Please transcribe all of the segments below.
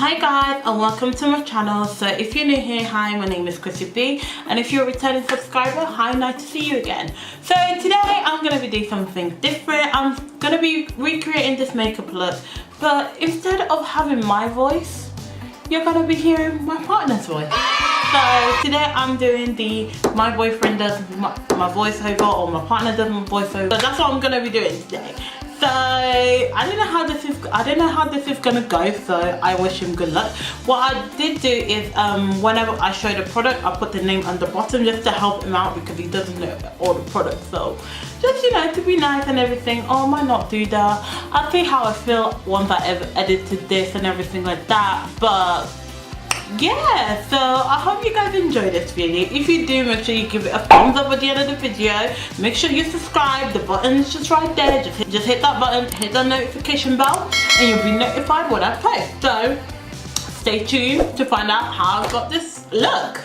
Hi guys and welcome to my channel. So if you're new here, hi, my name is CrissyBEA, and if you're a returning subscriber, hi, nice to see you again. So today I'm going to be doing something different. I'm going to be recreating this makeup look, but instead of having my voice, you're going to be hearing my partner's voice. So today I'm doing my boyfriend does my voiceover, or my partner does my voiceover. So that's what I'm going to be doing today. So I don't know how this is gonna go, so I wish him good luck. What I did do is whenever I show the product, I put the name on the bottom just to help him out because he doesn't know all the products. So just, you know, to be nice and everything. Oh, I might not do that. I'll see how I feel once I ever edited this and everything like that. But yeah, so I hope you guys enjoy this video. If you do, make sure you give it a thumbs up at the end of the video. Make sure you subscribe. The button is just right there. Just hit that button, hit that notification bell, and you'll be notified when I post. So stay tuned to find out how I got this look.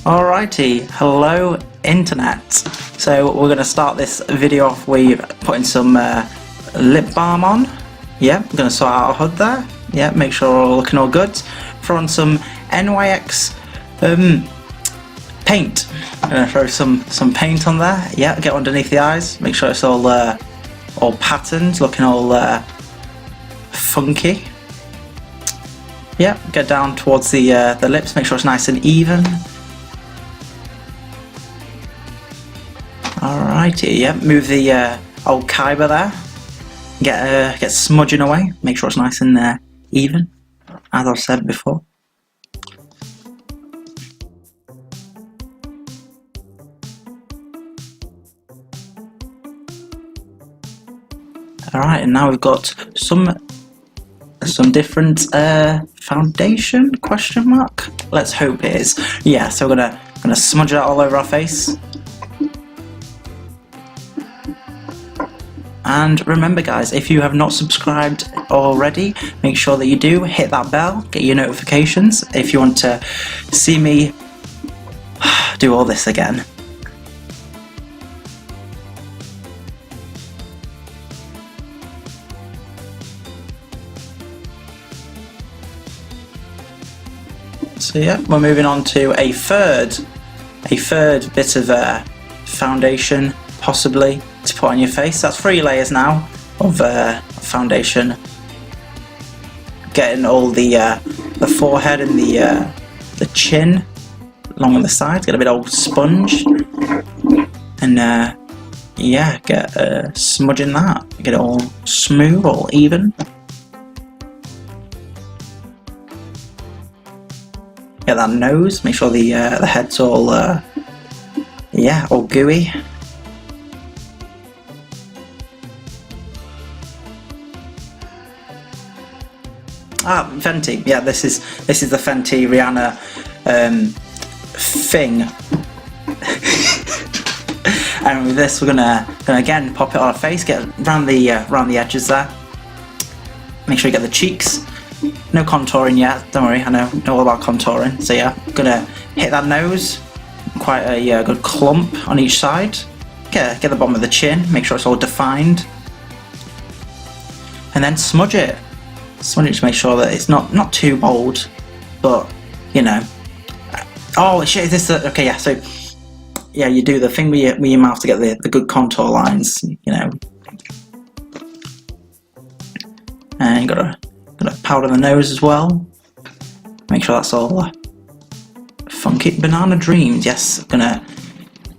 Alrighty, hello internet. So we're going to start this video off with putting some lip balm on. Yeah, we're going to sort out our hood there. Yeah, make sure we're all looking all good. Throw on some NYX paint. I'm going to throw some paint on there. Yeah, get underneath the eyes. Make sure it's all patterned, looking all funky. Yeah, get down towards the lips. Make sure it's nice and even. Alrighty, yeah, move the old Kyber there, get smudging away, make sure it's nice and even, as I've said before. Alright, and now we've got some different foundation, question mark? Let's hope it is. Yeah, so we're gonna smudge it all over our face. And remember guys, if you have not subscribed already, make sure that you do, hit that bell, get your notifications if you want to see me do all this again. So yeah, we're moving on to a third bit of foundation, possibly, to put on your face. That's 3 layers now of foundation. Getting all the forehead and the chin along on the sides. Get a bit old sponge, and yeah, get smudging that. Get it all smooth, all even. Get that nose. Make sure the head's all yeah, all gooey. Ah, Fenty. Yeah, this is the Fenty Rihanna thing. And with this, we're gonna again pop it on our face. Get round the edges there. Make sure you get the cheeks. No contouring yet. Don't worry, I know all about contouring. So yeah, gonna hit that nose. Quite a good clump on each side. Get the bottom of the chin. Make sure it's all defined. And then smudge it. Smudge it to make sure that it's not too bold, but you know. Oh shit! Is this okay? Yeah. So yeah, you do the thing with your mouth to get the good contour lines. You know. And you gotta powder the nose as well. Make sure that's all funky. Banana Dreams. Yes, gonna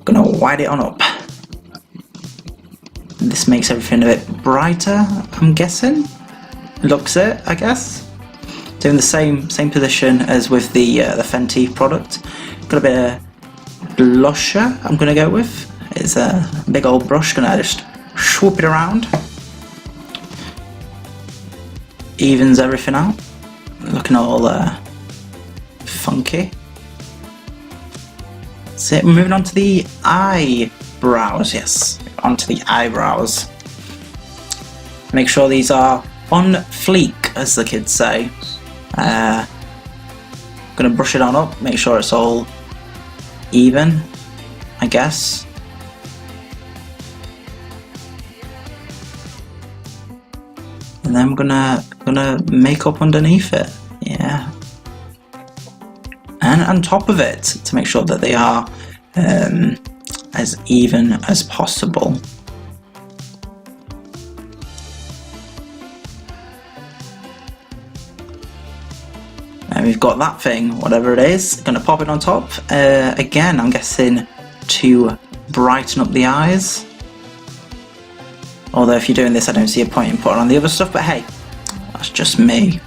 white it on up. This makes everything a bit brighter, I'm guessing. Looks it, I guess. Doing the same position as with the Fenty product. Got a bit of blusher I'm gonna go with. It's a big old brush, gonna just swoop it around. Evens everything out. Looking all funky. That's it. Moving on to the eyebrows. Yes, onto the eyebrows. Make sure these are on fleek, as the kids say. Gonna brush it on up, make sure it's all even, I guess. And then we're gonna make up underneath it, yeah. And on top of it, to make sure that they are as even as possible. And we've got that thing, whatever it is, gonna pop it on top. Again, I'm guessing to brighten up the eyes. Although if you're doing this, I don't see a point in putting on the other stuff, but hey, that's just me.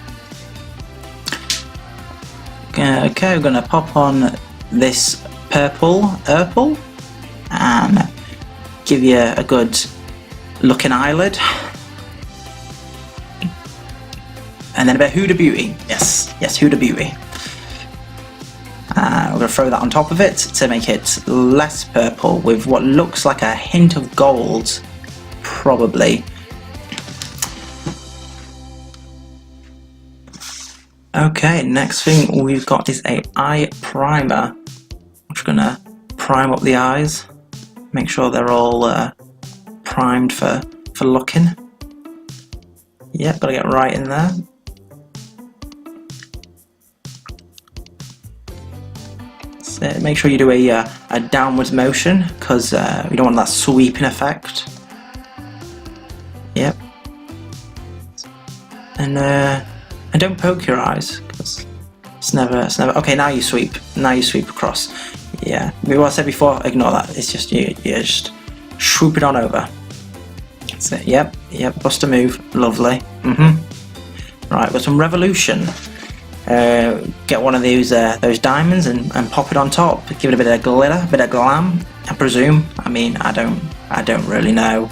Okay, we're gonna pop on this purple and give you a good looking eyelid. And then a bit of Huda Beauty. Yes, Huda Beauty. We're going to throw that on top of it to make it less purple with what looks like a hint of gold, probably. Okay, next thing we've got is a eye primer. I'm just going to prime up the eyes, make sure they're all primed for looking. Yep, got to get right in there. Make sure you do a downwards motion because we don't want that sweeping effect. Yep. And don't poke your eyes because it's never. Okay, now you sweep. Now you sweep across. Yeah. What I said before, ignore that. It's just you just swoop it on over. That's it. Yep. Bust a move. Lovely. Right. Got some Revolution. Get one of those diamonds and pop it on top. Give it a bit of glitter, a bit of glam, I presume. I mean, I don't really know.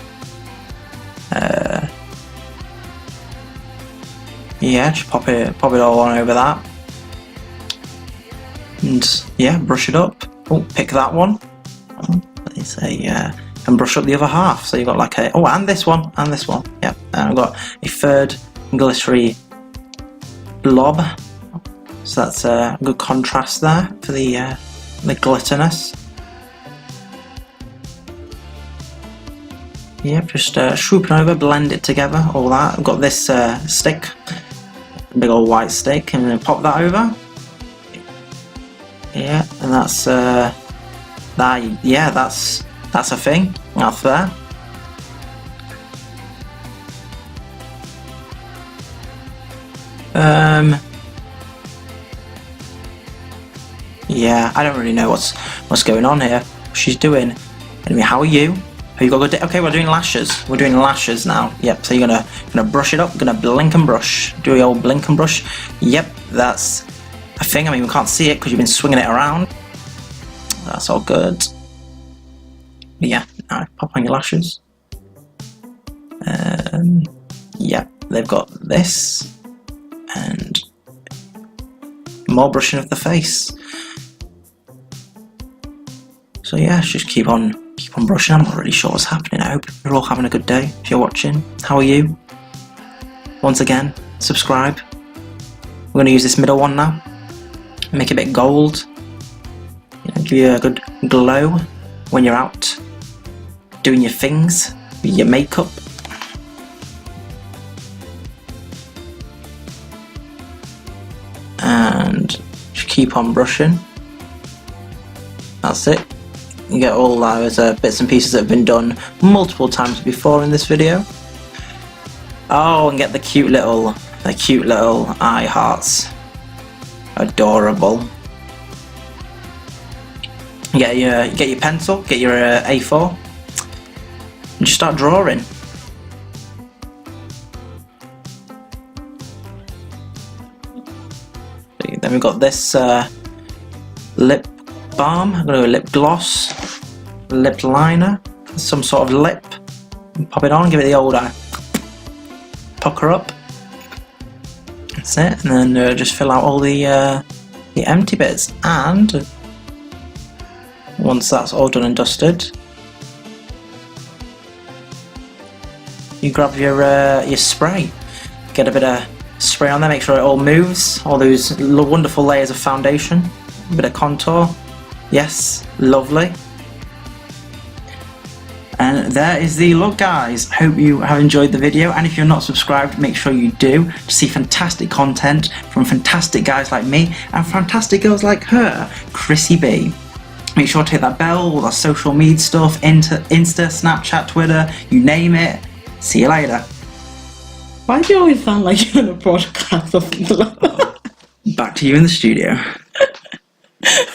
Yeah, just pop it all on over that, and yeah, brush it up. Oh, pick that one. Let's say and brush up the other half. So you've got like and this one. Yep, and I've got a third glittery blob. So that's a good contrast there for the glitterness. Yep, just swooping over, blend it together, all that. I've got this stick, big old white stick, and then pop that over. Yeah, and that's that. Yeah, that's a thing. That's there. Yeah, I don't really know what's going on here. She's doing. Anyway, how are you? Have you got good day? Okay, we're doing lashes. We're doing lashes now. Yep. So you're gonna brush it up. Gonna blink and brush. Do your old blink and brush. Yep, that's a thing. I mean, we can't see it because you've been swinging it around. That's all good. But yeah, now pop on your lashes. Yep, they've got this and more brushing of the face. So yeah, just keep on brushing. I'm not really sure what's happening. I hope you're all having a good day. If you're watching, how are you? Once again, subscribe. We're going to use this middle one now. Make it a bit gold. Give you a good glow when you're out doing your things, your makeup. And just keep on brushing. That's it. You get all those bits and pieces that have been done multiple times before in this video. Oh, and get the cute little eye hearts. Adorable. Get your pencil, get your A4, and just start drawing. Then we've got this lip balm. I'm going to do a lip gloss, lip liner, some sort of lip. Pop it on, give it the old eye. Pucker up. That's it, and then just fill out all the empty bits. And once that's all done and dusted, you grab your spray. Get a bit of spray on there, make sure it all moves. All those wonderful layers of foundation. A bit of contour. Yes, lovely. And there is the look, guys. Hope you have enjoyed the video, and if you're not subscribed, make sure you do to see fantastic content from fantastic guys like me and fantastic girls like her, CrissyBEA. Make sure to hit that bell, all our social media stuff, Insta, Snapchat, Twitter, you name it. See you later. Why do you always sound like you're in a broadcast or something like that? Back to you in the studio.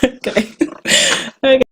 Okay. Okay.